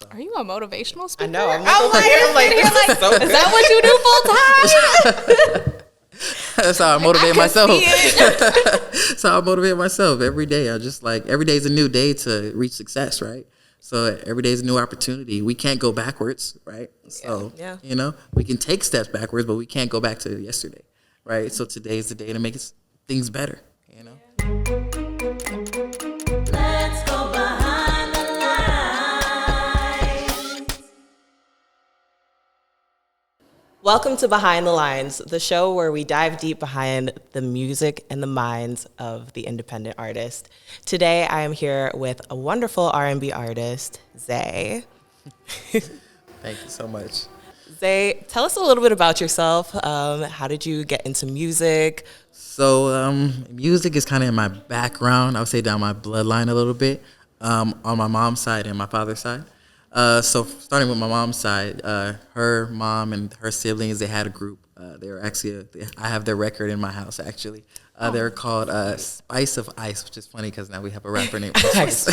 So. Are you a motivational speaker? I know. I'm like, is that what you do full time? That's how I motivate myself. That's how I motivate myself every day. I just like every day is a new day to reach success, right? So every day is a new opportunity. We can't go backwards, right? So you know, we can take steps backwards, but we can't go back to yesterday, right? So today is the day to make things better, you know. Let's go behind the lines. Welcome to Behind the Lines, the show where we dive deep behind the music and the minds of the independent artist. Today, I am here with a wonderful R&B artist, Z.A.E. Thank you so much. Z.A.E, tell us a little bit about yourself. How did you get into music? So music is kind of in my background. I would say down my bloodline a little bit, on my mom's side and my father's side. So starting with my mom's side, her mom and her siblings, they had a group. They were actually, I have their record in my house actually. They're called Spice of Ice, which is funny because now we have a rapper named Spice.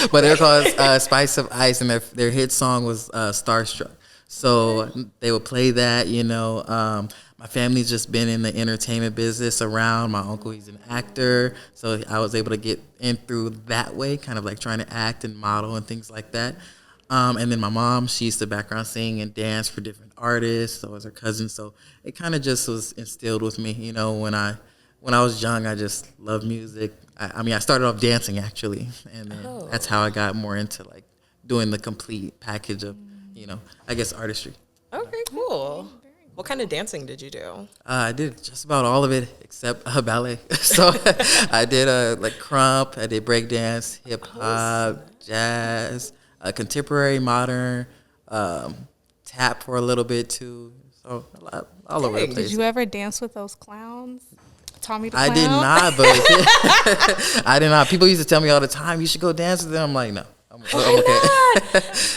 But they're called Spice of Ice, and their hit song was Starstruck. So they would play that, you know. My family's just been in the entertainment business around. My uncle, he's an actor. So I was able to get in through that way, kind of like trying to act and model and things like that. And then my mom, she used to background sing and dance for different artists. So was her cousin. So it kind of just was instilled with me. You know, when I was young, I just loved music. I mean, I started off dancing actually, and then that's how I got more into like doing the complete package of, you know, I guess artistry. Okay, cool. What kind of dancing did you do? I did just about all of it except ballet. So I did like krump, I did breakdance, hip hop, jazz. Contemporary, modern, tap for a little bit too. So all over the place. Did you ever dance with those clowns? Tommy the Clown? I did not, but I did not. People used to tell me all the time, you should go dance with them. I'm like, no. I'm okay.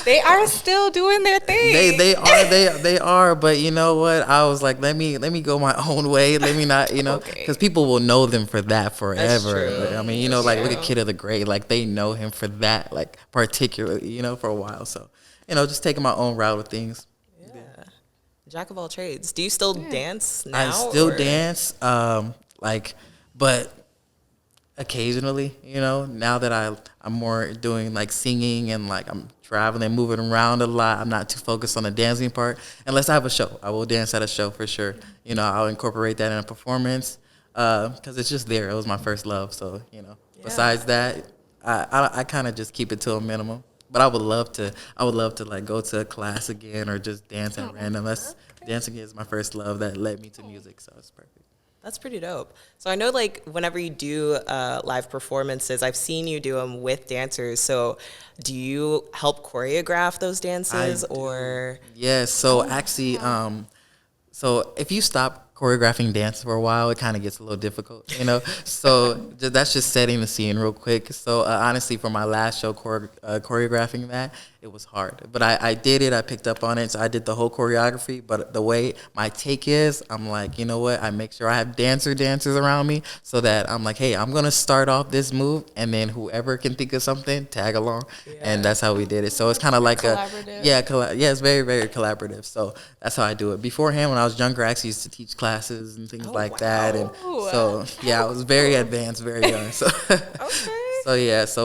They are still doing their thing. They are, but you know what? I was like, let me go my own way. Let me not, you know, because people will know them for that forever. I mean, you know, like look at Kid of the Great, like they know him for that, like particularly, you know, for a while. So, you know, just taking my own route with things. Yeah. Jack of all trades. Do you still dance now? I still dance, but occasionally, you know, now that I'm more doing like singing and like I'm traveling, moving around a lot, I'm not too focused on the dancing part. Unless I have a show, I will dance at a show for sure. You know, I'll incorporate that in a performance because it's just there. It was my first love. So, you know, besides that, I kind of just keep it to a minimum. But I would love to like go to a class again or just dance at random. Dancing is my first love that led me to music, so it's perfect. That's pretty dope. So I know, like, whenever you do live performances, I've seen you do them with dancers. So do you help choreograph those dances or? Yes. So actually, so if you stop choreographing dance for a while, it kind of gets a little difficult, you know? So that's just setting the scene real quick. So honestly, for my last show, choreographing that, it was hard. But I did it. I picked up on it. So I did the whole choreography. But the way my take is, I'm like, you know what? I make sure I have dancers around me so that I'm like, hey, I'm going to start off this move. And then whoever can think of something, tag along. Yeah. And that's how we did it. So it's kind of like it's very, very collaborative. So that's how I do it. Beforehand, when I was younger, I actually used to teach classes and things like that. And so, yeah, I was very advanced, very young. So,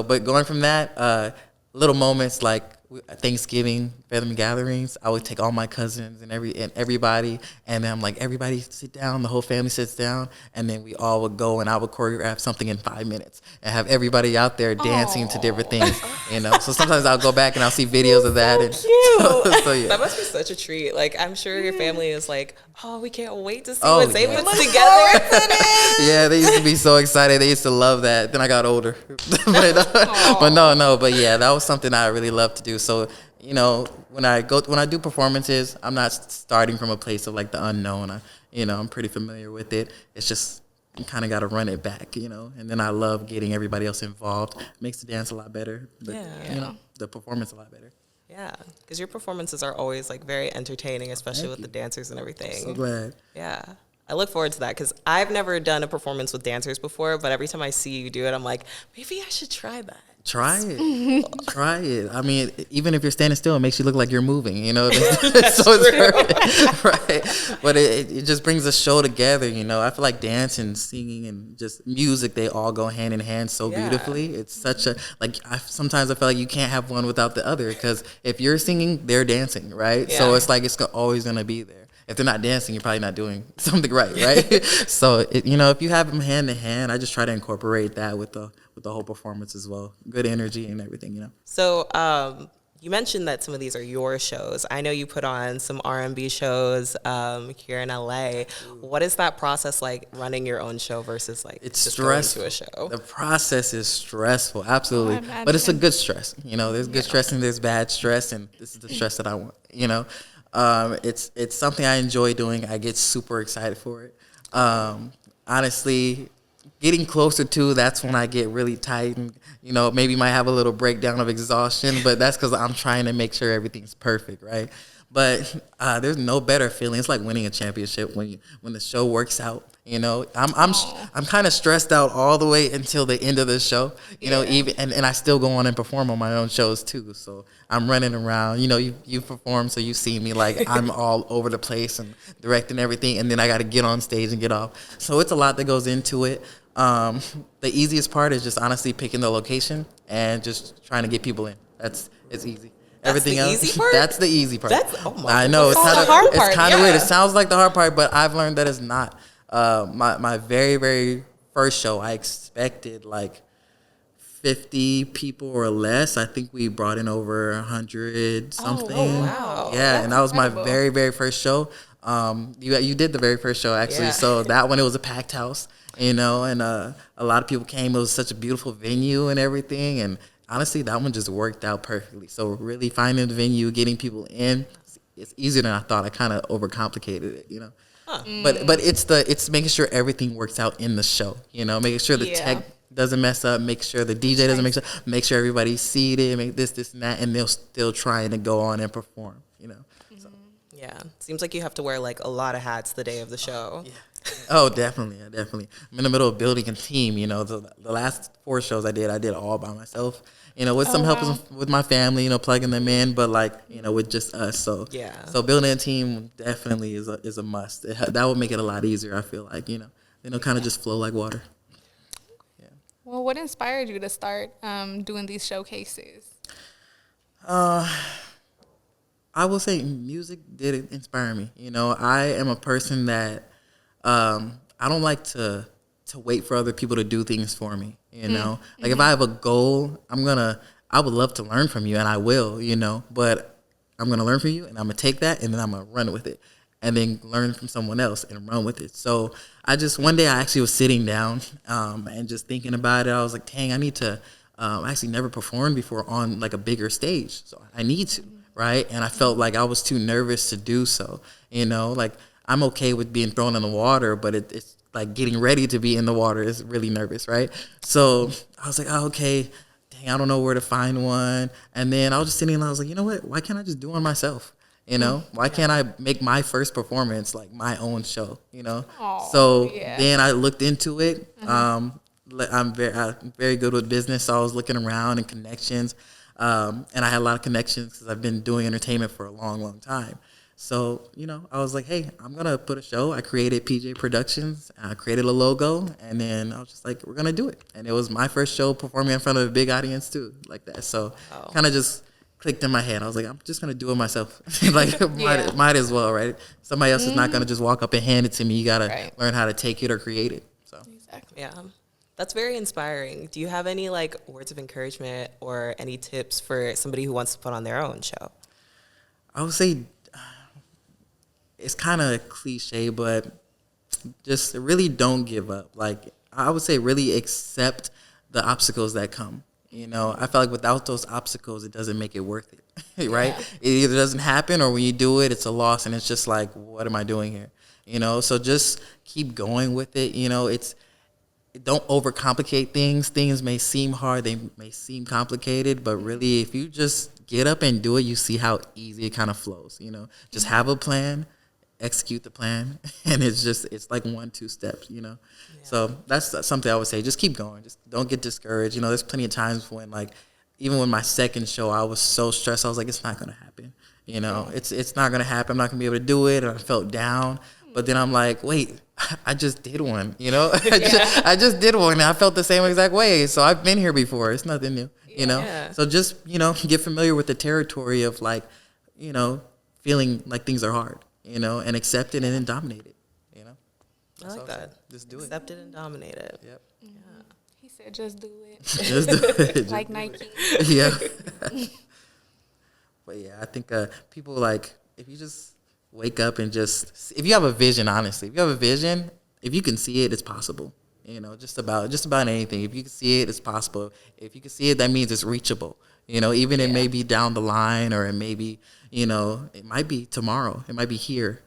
but going from that, little moments like Thanksgiving, family gatherings, I would take all my cousins and everybody, and then I'm like, everybody sit down, the whole family sits down, and then we all would go and I would choreograph something in 5 minutes and have everybody out there dancing to different things, you know. So sometimes I'll go back and I'll see videos of that. And so, yeah. That must be such a treat. Like, I'm sure your family is like, oh, we can't wait to see what they put together. Yeah, they used to be so excited. They used to love that. Then I got older. but yeah, that was something I really loved to do. So, you know, when I do performances, I'm not starting from a place of like the unknown. I'm pretty familiar with it. It's just you kind of got to run it back, you know. And then I love getting everybody else involved. It makes the dance a lot better. You know, the performance a lot better. Yeah, because your performances are always like very entertaining, especially with the dancers and everything. I'm so glad. Yeah. I look forward to that because I've never done a performance with dancers before, but every time I see you do it, I'm like, maybe I should try that. Try it. Try it. I mean, even if you're standing still, it makes you look like you're moving, you know? So it's perfect, right? But it just brings the show together, you know? I feel like dance and singing and just music, they all go hand in hand so beautifully. It's such a, like, sometimes I feel like you can't have one without the other, because if you're singing, they're dancing, right? Yeah. So it's like it's always going to be there. If they're not dancing, you're probably not doing something right? So, you know, if you have them hand in hand, I just try to incorporate that with the whole performance as well. Good energy and everything, you know. So you mentioned that some of these are your shows. I know you put on some R&B shows here in LA. What is that process like, running your own show versus like It's just stressful. going to a show? The process is stressful, absolutely. imagine. But it's a good stress. You know, there's good stress and there's bad stress, and this is the stress that I want, you know. It's something I enjoy doing. I get super excited for it. Honestly, getting closer to, that's when I get really tight and, you know, maybe might have a little breakdown of exhaustion, but that's because I'm trying to make sure everything's perfect, right? But there's no better feeling. It's like winning a championship when the show works out. You know, I'm kind of stressed out all the way until the end of the show. You know, even and I still go on and perform on my own shows too. So I'm running around. You know, you perform, so you see me like I'm all over the place and directing everything, and then I got to get on stage and get off. So it's a lot that goes into it. The easiest part is just honestly picking the location and just trying to get people in. It's easy. Everything the else, easy part? that's the easy part. I know That's the hard part, it's kind of yeah. weird. It sounds like the hard part, but I've learned that it's not. My very, very first show, I expected like 50 people or less. I think we brought in over 100 something. Oh, wow. Yeah, That's and that was incredible. my very, very first show. You did the very first show actually. Yeah. So that one, it was a packed house, you know, and a lot of people came. It was such a beautiful venue and everything, and honestly, that one just worked out perfectly. So really finding the venue, getting people in, it's easier than I thought. I kind of overcomplicated it, you know. But it's making sure everything works out in the show, you know, making sure the tech doesn't mess up, make sure the DJ doesn't make sure everybody's seated, make this and that, and they're still trying to go on and perform, you know. So. Yeah, seems like you have to wear like a lot of hats the day of the show. Oh, definitely. I'm in the middle of building a team, you know. The last 4 shows I did all by myself, you know, with some help with my family, you know, plugging them in, but like, you know, with just us. So so building a team definitely is a must. That would make it a lot easier, I feel like, you know, kind of just flow like water. Well, what inspired you to start doing these showcases? I will say music did inspire me. You know, I am a person that I don't like to wait for other people to do things for me. You know, like if I have a goal, I would love to learn from you, and I will. You know, but I'm gonna learn from you, and I'm gonna take that, and then I'm gonna run with it, and then learn from someone else and run with it. So one day I actually was sitting down and just thinking about it. I was like, dang, I need to. I actually never performed before on like a bigger stage, so I need to. Right. And I felt like I was too nervous to do so. You know, like I'm okay with being thrown in the water, but it's like getting ready to be in the water is really nervous. Right. So I was like, oh, okay, dang, I don't know where to find one. And then I was just sitting and I was like, you know what? Why can't I just do one myself? You know, why can't I make my first performance like my own show? You know, then I looked into it. I'm very good with business. So I was looking around and connections. And I had a lot of connections because I've been doing entertainment for a long, long time. So, you know, I was like, hey, I'm going to put a show. I created PJ Productions. I created a logo. And then I was just like, we're going to do it. And it was my first show performing in front of a big audience, too, like that. So kind of just clicked in my head. I was like, I'm just going to do it myself. Like, might as well, right? Somebody else is not going to just walk up and hand it to me. You got to learn how to take it or create it. So Yeah. That's very inspiring. Do you have any like words of encouragement or any tips for somebody who wants to put on their own show? I would say it's kind of cliche, but just really don't give up. Like I would say really accept the obstacles that come. You know, I feel like without those obstacles, it doesn't make it worth it, right? It either doesn't happen or when you do it, it's a loss and it's just like, what am I doing here? You know, so just keep going with it. You know, don't overcomplicate things. Things may seem hard, they may seem complicated, but really if you just get up and do it, you see how easy it kind of flows, you know. Just have a plan execute the plan, and it's like 1-2 steps, So that's something I would say. Just keep going. Just don't get discouraged. There's plenty of times when like, even when my second show, I was so stressed. I was like, it's not gonna happen. It's not gonna happen. I'm not gonna be able to do it. And I felt down. But then I'm like, wait, I just did one. I just did one, and I felt the same exact way. So I've been here before. It's nothing new. So just get familiar with the territory of like, feeling like things are hard. And accept it and then dominate it. I like that. Just do Accept it and dominate it. Yep. Yeah. He said, just do it. Just do it. Like Nike. Yeah. But yeah, I think people like, if you just wake up and if you have a vision, honestly, if you can see it, it's possible. Just about anything. If you can see it, it's possible. If you can see it, that means it's reachable. Even it may be down the line, or it may be, it might be tomorrow. It might be here,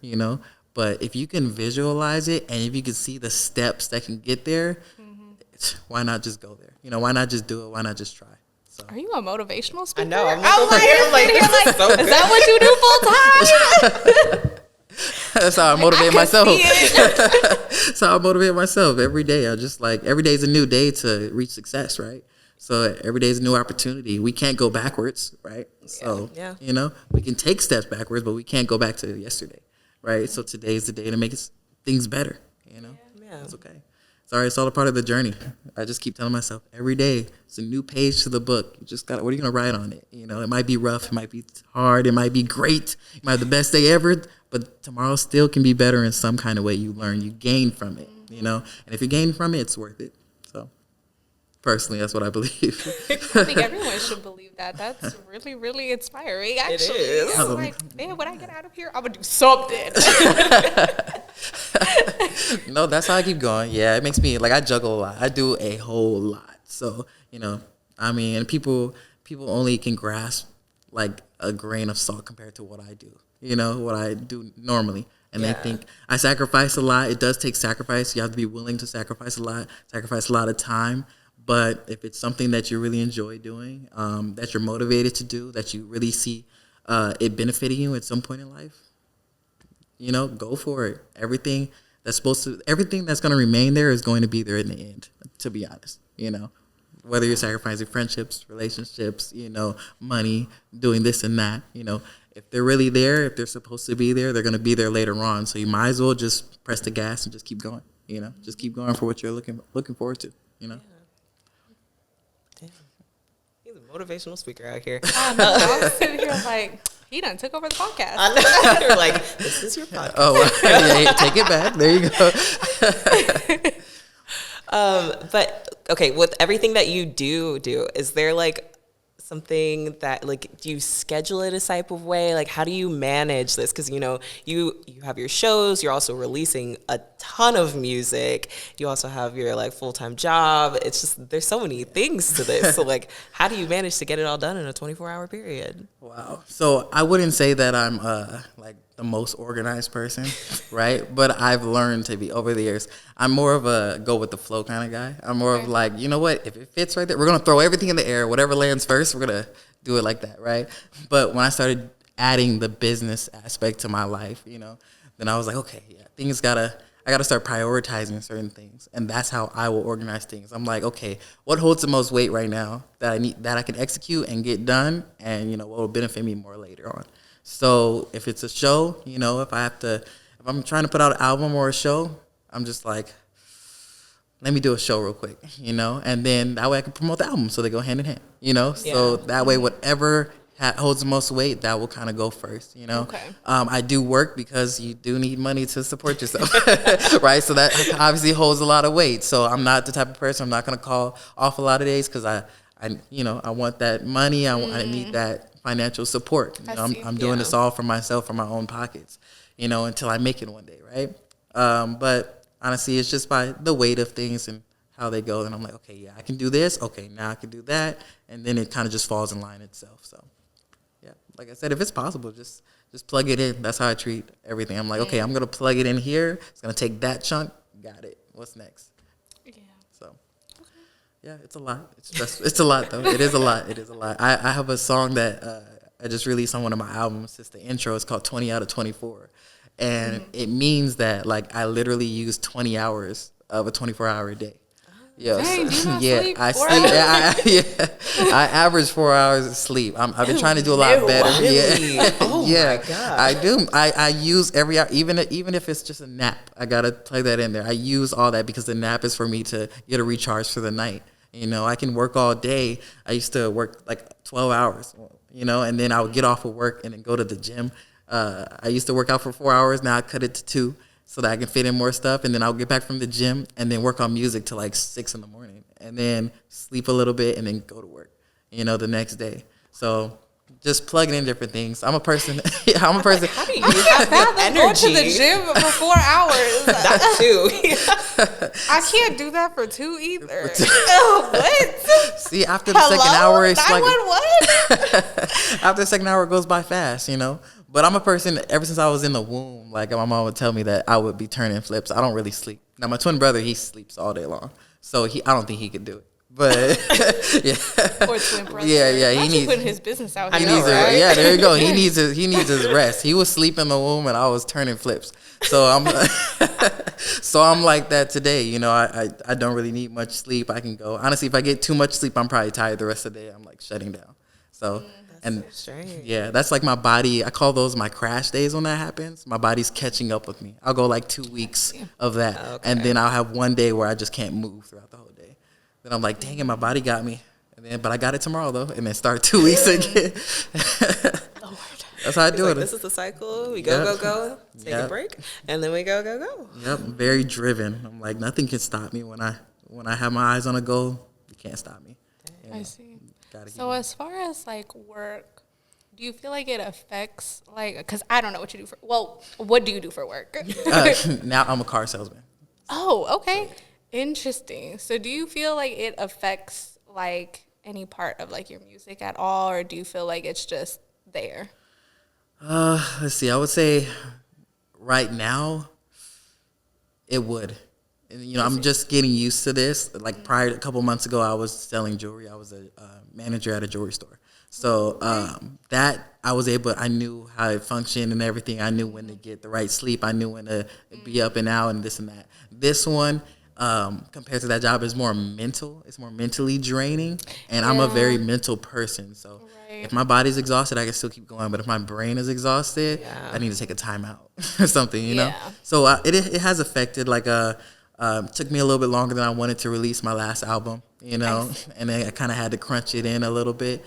But if you can visualize it, and if you can see the steps that can get there, why not just go there? Why not just do it? Why not just try? So. Are you a motivational speaker? I know. I'm like, so is that what you do full time? That's how I motivate myself. That's how I motivate myself every day. Every day is a new day to reach success, right? So every day is a new opportunity. We can't go backwards, right? So, we can take steps backwards, but we can't go back to yesterday, right? So today is the day to make things better, Yeah. It's okay. Sorry, it's all a part of the journey. I just keep telling myself every day it's a new page to the book. You just got what are you gonna write on it? It might be rough, it might be hard, it might be great, it might be the best day ever, but tomorrow still can be better in some kind of way. You learn, you gain from it, And if you gain from it, it's worth it. So personally, that's what I believe. I think everyone should believe that. That's really, really inspiring, actually. It is. I'm like, man, when I get out of here, I'm going to do something. No, that's how I keep going. Yeah, it makes me, I juggle a lot. I do a whole lot. So, and people only can grasp, a grain of salt compared to what I do, what I do normally. And they think I sacrifice a lot. It does take sacrifice. You have to be willing to sacrifice a lot of time. But if it's something that you really enjoy doing, that you're motivated to do, that you really see it benefiting you at some point in life, go for it. Everything that's going to remain there is going to be there in the end, to be honest, whether you're sacrificing friendships, relationships, money, doing this and that, if they're really there, if they're supposed to be there, they're going to be there later on. So you might as well just press the gas and just keep going, just keep going for what you're looking forward to, Damn. He's a motivational speaker out here. I know. I was sitting here like, he done took over the podcast. I know. You're like, this is your podcast. Oh, yeah, take it back. There you go. But okay, with everything that you do, is there something that do you schedule it a type of way? How do you manage this? Because you have your shows, you're also releasing a ton of music, you also have your full-time job. It's just there's so many things to this. So how do you manage to get it all done in a 24-hour period? Wow. So I wouldn't say that I'm the most organized person, right? But I've learned to be over the years. I'm more of a go with the flow kind of guy. I'm more of you know what? If it fits right there, we're gonna throw everything in the air. Whatever lands first, we're gonna do it like that, right? But when I started adding the business aspect to my life, then I was like, okay, yeah, I gotta start prioritizing certain things, and that's how I will organize things. I'm like, okay, what holds the most weight right now that I can execute and get done, and what will benefit me more later on. So if it's a show, if I'm trying to put out an album or a show, I'm just like, let me do a show real quick, and then that way I can promote the album, so they go hand in hand, So that way, whatever holds the most weight, that will kind of go first, Okay. I do work because you do need money to support yourself, right? So that obviously holds a lot of weight. So I'm not the type of person, I'm not going to call off a lot of days because I want that money. I need that financial support. I'm doing this all for myself, from my own pockets, until I make it one day, right? But honestly, it's just by the weight of things and how they go. Then I'm like, okay, yeah, I can do this. Okay, now I can do that. And then it kind of just falls in line itself. So, yeah, like I said, if it's possible, just plug it in. That's how I treat everything. I'm like, okay, I'm going to plug it in here. It's going to take that chunk. Got it. What's next? Yeah. So, yeah, it's a lot. It's stressful. It's a lot, though. It is a lot. It is a lot. I have a song that I just released on one of my albums. It's the intro. It's called 20 out of 24. and it means that like I literally use 20 hours of a 24-hour day. Yeah, Dang, do you not yeah, sleep I 4 sleep. hours? I average 4 hours of sleep. I've been trying to do a lot better. Really? Yeah, Oh yeah, my God. I do. I use every hour, even if it's just a nap. I gotta play that in there. I use all that because the nap is for me to get a recharge for the night. You know, I can work all day. I used to work like 12 hours. You know, and then I would get off of work and then go to the gym. I used to work out for 4 hours. Now I cut it to 2. So that I can fit in more stuff, and then I'll get back from the gym and then work on music till like 6 in the morning, and then sleep a little bit and then go to work, you know, the next day. So just plugging in different things. I'm a person. Yeah, I'm a person. How do you have the energy? Go to the gym for 4 hours. That too. I can't do that for 2 either. Oh, what? See, after the second hour, it's like 911? after the second hour, it goes by fast, you know. But I'm a person. Ever since I was in the womb, like my mom would tell me that I would be turning flips. I don't really sleep. Now my twin brother, he sleeps all day long, so I don't think he could do it. But yeah, Or twin brother. yeah, he Why needs. you putting his business out He here? needs right? yeah, there you go. He needs his rest. He was sleeping in the womb, and I was turning flips. So I'm like that today. You know, I don't really need much sleep. I can go. Honestly, if I get too much sleep, I'm probably tired the rest of the day. I'm like shutting down. So So strange. yeah, that's like my body. I call those my crash days when that happens. My body's catching up with me. I'll go like 2 weeks of that, and then I'll have one day where I just can't move throughout the whole day. Then I'm like, dang it, my body got me. And then, but I got it tomorrow though, and then start 2 weeks again. That's how I do it. This is the cycle. We go, take a break, and then we go. Yep, I'm very driven. I'm like, nothing can stop me when I have my eyes on a goal. You can't stop me. I see. Gotta keep So as far as like work, do you feel like it affects like, because I don't know what you do for, well, what do you do for work? now I'm a car salesman. Oh, okay. Interesting. So do you feel like it affects like any part of like your music at all, or do you feel like it's just there? Let's see. I would say right now it would. And, you know, I'm just getting used to this. Like prior to a couple months ago, I was selling jewelry. I was a manager at a jewelry store. So that I knew how it functioned and everything. I knew when to get the right sleep. I knew when to be up and out and this and that. This one, compared to that job, is more mental. It's more mentally draining. And I'm a very mental person. So if my body's exhausted, I can still keep going. But if my brain is exhausted, I need to take a time out or something, you know? So it has affected like took me a little bit longer than I wanted to release my last album, you know, and then I kind of had to crunch it in a little bit.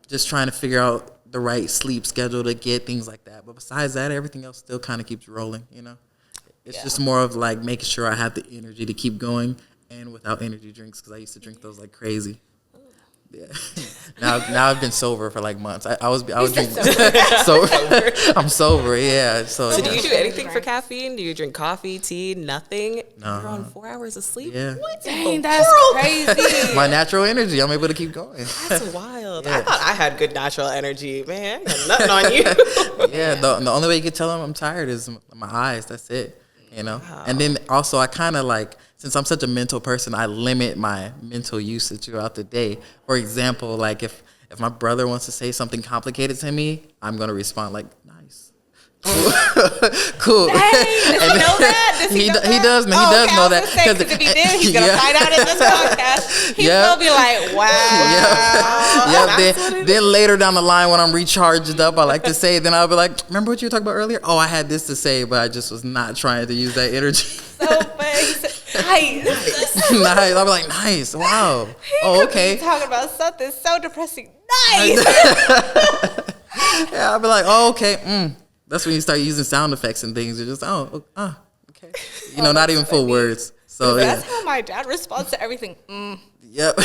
Just trying to figure out the right sleep schedule to get things like that. But besides that, everything else still kind of keeps rolling, you know. It's just more of like making sure I have the energy to keep going, and without energy drinks, because I used to drink those like crazy. Yeah. Now I've been sober for like months. I was drinking. So I'm sober. Yeah. So do you do anything for caffeine? Do you drink coffee, tea, nothing? No. You're on 4 hours of sleep? Yeah. What? Dang, that's crazy. My natural energy. I'm able to keep going. That's wild. I thought I had good natural energy. Man, I got nothing on you. Yeah. The only way you can tell them I'm tired is my eyes. That's it. You know. Wow. And then also I kind of like, since I'm such a mental person, I limit my mental usage throughout the day. For example, like if my brother wants to say something complicated to me, I'm gonna respond like, "Nice, cool." Hey, does he know that? Does he know that? He does. He does know that. Because if he did, he's gonna find out in this podcast. He's gonna be like, "Wow." Then later down the line, when I'm recharged up, I like to say, then I'll be like, "Remember what you were talking about earlier? Oh, I had this to say, but I just was not trying to use that energy." So funny. Nice. Nice. I'll be like, nice. Wow. Oh, okay. Talking about something so depressing. Nice. Yeah, I'll be like, oh, okay. That's when you start using sound effects and things. You're just, okay. You know, not even full words. So that's how my dad responds to everything. Yep.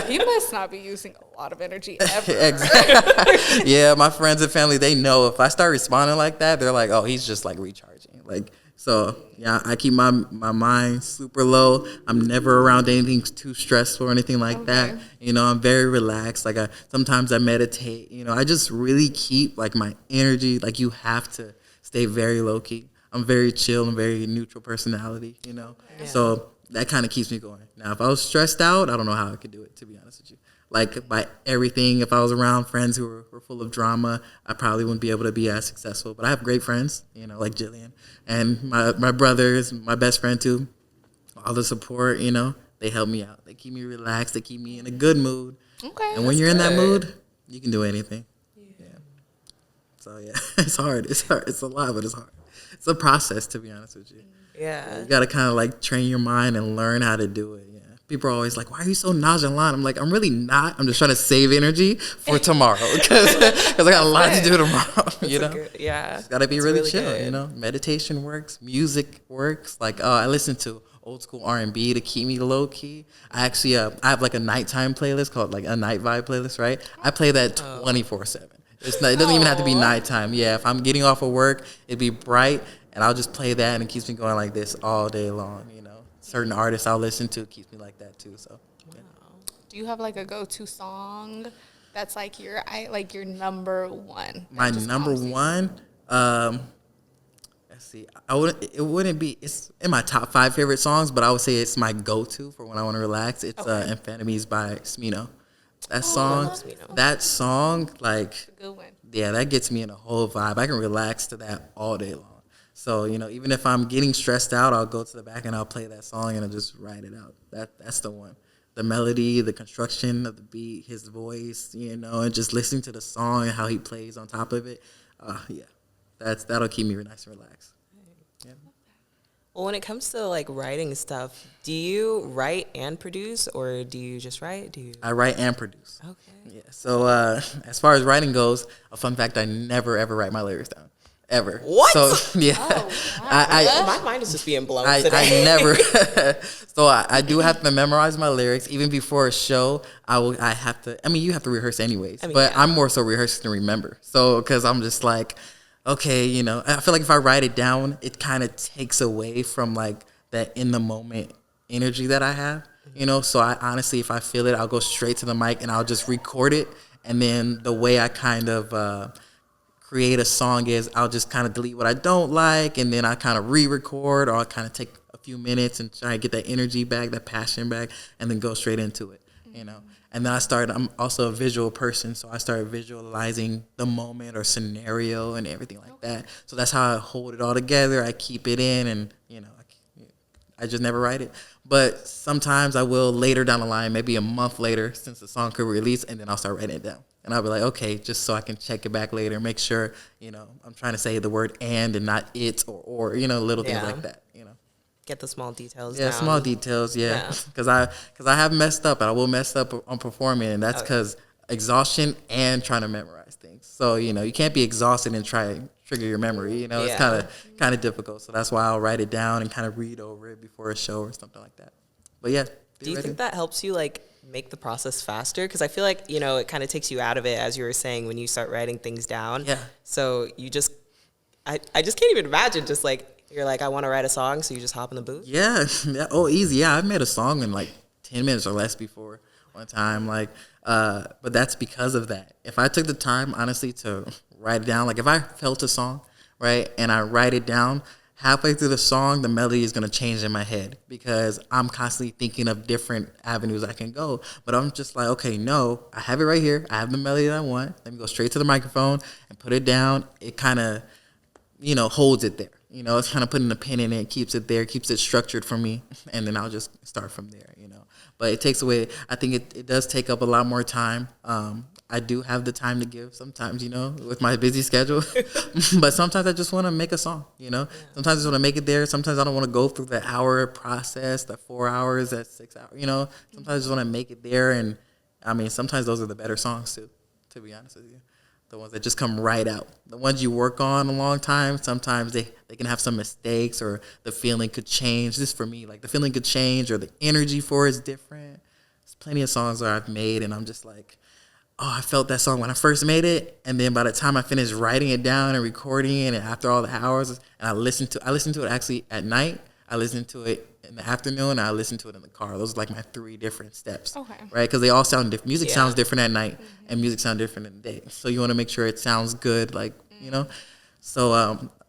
He must not be using a lot of energy ever. Exactly. Yeah, my friends and family, they know if I start responding like that, they're like, oh, he's just like recharging. Like, so yeah, I keep my mind super low. I'm never around anything too stressful or anything like that. You know, I'm very relaxed. Like sometimes I meditate. You know, I just really keep like my energy. Like you have to stay very low key. I'm very chill and very neutral personality. You know, so that kind of keeps me going. Now, if I was stressed out, I don't know how I could do it. To be honest with you, Like by everything, if I was around friends who were full of drama, I probably wouldn't be able to be as successful. But I have great friends, like Jillian. And my brothers, my best friend too. All the support, they help me out. They keep me relaxed. They keep me in a good mood. Okay. And when you're in that mood, you can do anything. Yeah. So yeah, it's hard. It's hard. It's a lot, but it's hard. It's a process, to be honest with you. Yeah. You got to kind of like train your mind and learn how to do it. Yeah. People are always like, why are you so nonchalant? I'm like, I'm really not. I'm just trying to save energy for tomorrow because I got a lot to do tomorrow, Yeah. Got to be really chill, good. Meditation works. Music works. Like, I listen to old school R&B to keep me low key. I actually, I have like a nighttime playlist called like a night vibe playlist, right? I play that 24/7. It doesn't even have to be nighttime. Yeah, if I'm getting off of work, it'd be bright, and I'll just play that, and it keeps me going like this all day long, Certain artists I'll listen to keeps me like that too. So, yeah. Do you have like a go-to song that's like your number one? My number one, let's see. It wouldn't be. It's in my top 5 favorite songs, but I would say it's my go-to for when I want to relax. It's "Amphetamines" by Smino. That song, like, Good one. yeah, that gets me in a whole vibe. I can relax to that all day long. So, even if I'm getting stressed out, I'll go to the back and I'll play that song and I'll just write it out. That's the one. The melody, the construction of the beat, his voice, and just listening to the song and how he plays on top of it. Yeah, that'll keep me nice and relaxed. Yeah. Well, when it comes to like writing stuff, do you write and produce, or do you just write? I write and produce. Okay. Yeah. So as far as writing goes, a fun fact: I never ever write my lyrics down. Ever. What? So yeah, My mind is just being blown today. I never. So I do have to memorize my lyrics even before a show. I have to. I mean, you have to rehearse anyways, but I'm more so rehearsing to remember. So because I'm just like, okay, I feel like if I write it down, it kind of takes away from like that in the moment energy that I have. So I honestly, if I feel it, I'll go straight to the mic and I'll just record it, and then the way I kind of create a song is I'll just kind of delete what I don't like, and then I kind of re-record, or I'll kind of take a few minutes and try to get that energy back, that passion back, and then go straight into it, And then I'm also a visual person, so I started visualizing the moment or scenario and everything like that. So that's how I hold it all together. I keep it in, and I just never write it. But sometimes I will later down the line, maybe a month later, since the song could release, and then I'll start writing it down. And I'll be like, okay, just so I can check it back later, make sure, I'm trying to say the word and not it or little things like that, Get the small details Yeah, down. small details, yeah. Because I have messed up, and I will mess up on performing, and that's because exhaustion and trying to memorize things. So, you can't be exhausted and try to trigger your memory, It's kind of difficult. So that's why I'll write it down and kind of read over it before a show or something like that. But yeah. Do you think that helps you like make the process faster? Because I feel like, it kind of takes you out of it, as you were saying, when you start writing things down. Yeah. So you just, I just can't even imagine just like, you're like, I want to write a song, so you just hop in the booth? Yeah. Oh, easy. Yeah, I've made a song in like 10 minutes or less before one time. Like, but that's because of that. If I took the time, honestly, to write it down, like if I felt a song, right, and I write it down, halfway through the song, the melody is going to change in my head because I'm constantly thinking of different avenues I can go. But I'm just like, okay, no, I have it right here. I have the melody that I want. Let me go straight to the microphone and put it down. It kind of, holds it there. It's kind of putting a pin in it, keeps it there, keeps it structured for me. And then I'll just start from there, But it takes away, I think it does take up a lot more time. I do have the time to give sometimes, with my busy schedule. But sometimes I just want to make a song, Sometimes I just want to make it there. Sometimes I don't want to go through the hour process, the 4 hours, that 6 hours, Sometimes I just want to make it there. And, I mean, sometimes those are the better songs, too, to be honest with you. The ones that just come right out. The ones you work on a long time, sometimes they can have some mistakes, or the feeling could change. This for me, like the feeling could change, or the energy for it is different. There's plenty of songs that I've made, and I'm just like, oh, I felt that song when I first made it, and then by the time I finished writing it down and recording it, and after all the hours, and I listened to it actually at night. I listened to it in the afternoon, and I listened to it in the car. Those are like my 3 different steps, right? Because they all sound different. Music sounds different at night, and music sounds different in the day. So you want to make sure it sounds good, like, So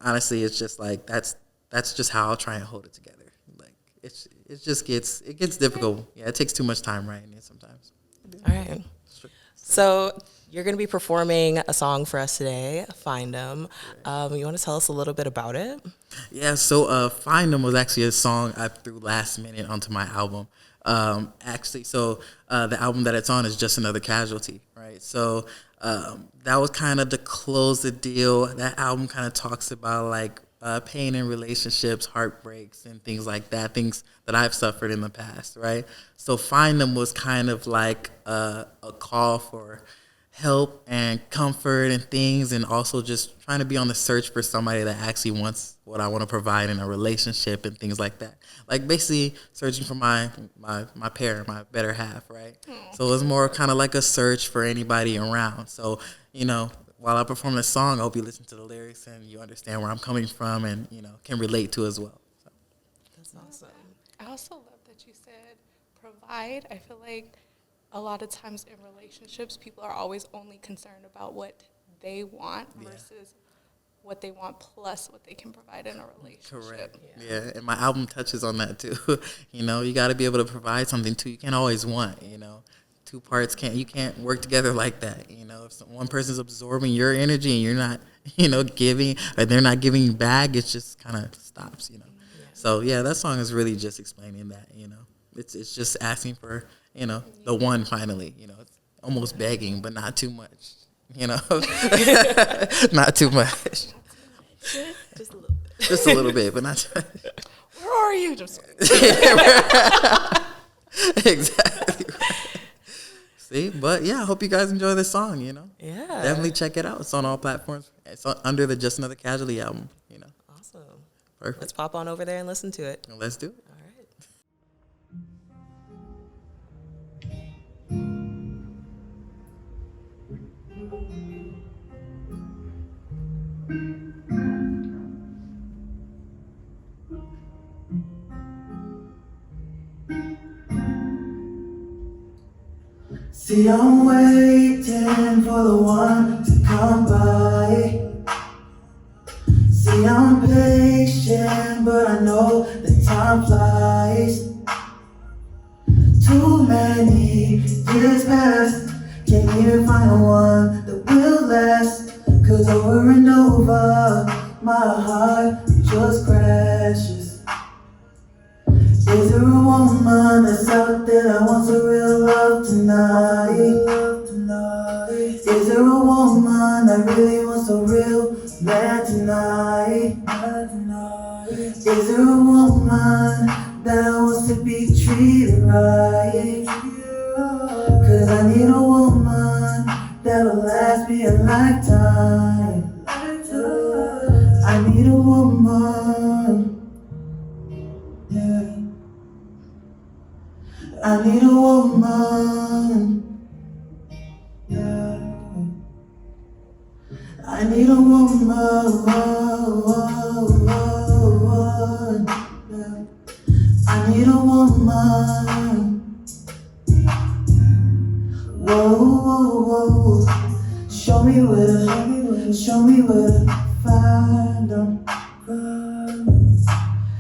honestly, it's just like that's just how I'll try and hold it together. Like it gets difficult. Yeah, it takes too much time writing it sometimes. All right. So you're going to be performing a song for us today, Find 'Em. You want to tell us a little bit about it? Yeah, so Find 'Em was actually a song I threw last minute onto my album. The album that it's on is Just Another Casualty, right? So that was kind of to close the deal. That album kind of talks about like pain in relationships, heartbreaks, and things like that, things that I've suffered in the past, right? So Find 'Em was kind of like a call for help and comfort and things, and also just trying to be on the search for somebody that actually wants what I want to provide in a relationship and things like that. Like basically searching for my pair, my better half, right? So it was more kind of like a search for anybody around. So, while I perform the song, I hope you listen to the lyrics and you understand where I'm coming from and, can relate to as well. So. That's awesome. I also love that you said provide. I feel like a lot of times in relationships, people are always only concerned about what they want versus what they want plus what they can provide in a relationship. Correct. Yeah, and my album touches on that too. You got to be able to provide something too. You can't always want. Two parts can't work together like that. If one person's absorbing your energy and you're not, giving, or they're not giving you back, it just kind of stops. So yeah, that song is really just explaining that. It's just asking for the one finally. It's almost begging, but not too much. Not too much. Just a little bit. Just a little bit, but not too much. Where are you? Just Exactly. See, but yeah, I hope you guys enjoy this song. Yeah. Definitely check it out. It's on all platforms. It's under the Just Another Casualty album. Awesome. Perfect. Let's pop on over there and listen to it. Let's do it. All right. See, I'm waiting for the one to come by. See, I'm patient, but I know that time flies. Too many years past, can't even find the one that will last. 'Cause over and over, my heart just crashes. Is there a woman that's out there that wants a real love tonight? Is there a woman that really wants a real man tonight? Is there a woman that wants to be treated right? 'Cause I need a woman that'll last me a lifetime. I need a woman. Yeah. I need a woman. Yeah. I need a woman. Yeah. I need a woman. Whoa. Show me where to find 'em. Show me where to find 'em.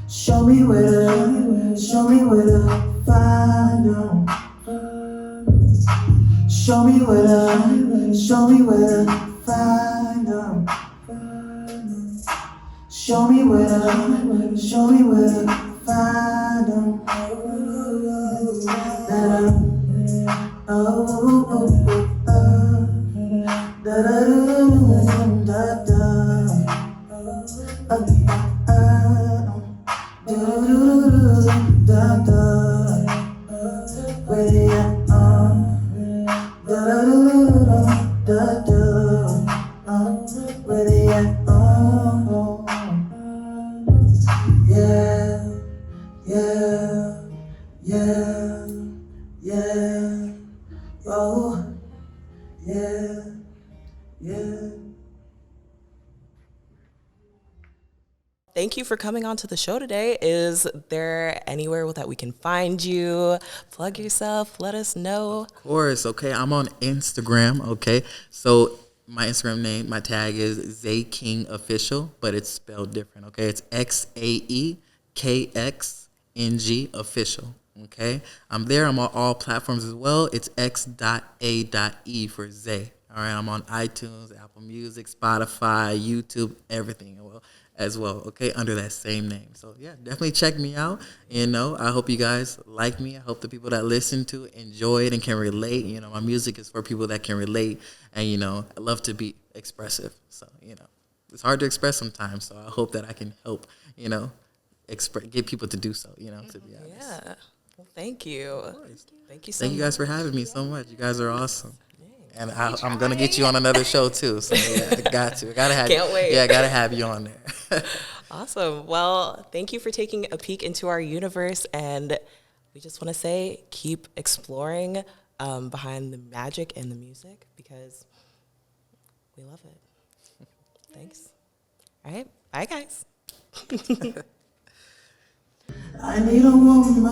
Show me where to find 'em. Show me where to find 'em. Where they at? Where they at? Yeah. Oh, yeah. Thank you for coming on to the show today. Is there anywhere that we can find you? Plug yourself. Let us know. Of course. Okay. I'm on Instagram. Okay. So my Instagram name, my tag is Zay King Official, but it's spelled different. Okay. It's X.A.E. KXNG Official. Okay, I'm there. I'm on all platforms as well. It's X.A.E for Zay. All right, I'm on iTunes, Apple Music, Spotify, YouTube, everything as well. Okay, under that same name. So yeah, definitely check me out. I hope you guys like me. I hope the people that listen to it enjoy it and can relate. My music is for people that can relate, and I love to be expressive. So it's hard to express sometimes. So I hope that I can help. Get people to do so. To be honest. Yeah. Well, thank you. Thank you so Thank you much. guys for having me so much. You guys are awesome. And I'm gonna get you on another show too. So yeah, I gotta have. Can't wait. Yeah, I gotta have you on there. Awesome. Well, thank you for taking a peek into our universe. And we just want to say, keep exploring behind the magic and the music because we love it. Thanks. All right. Bye, guys. I need a woman.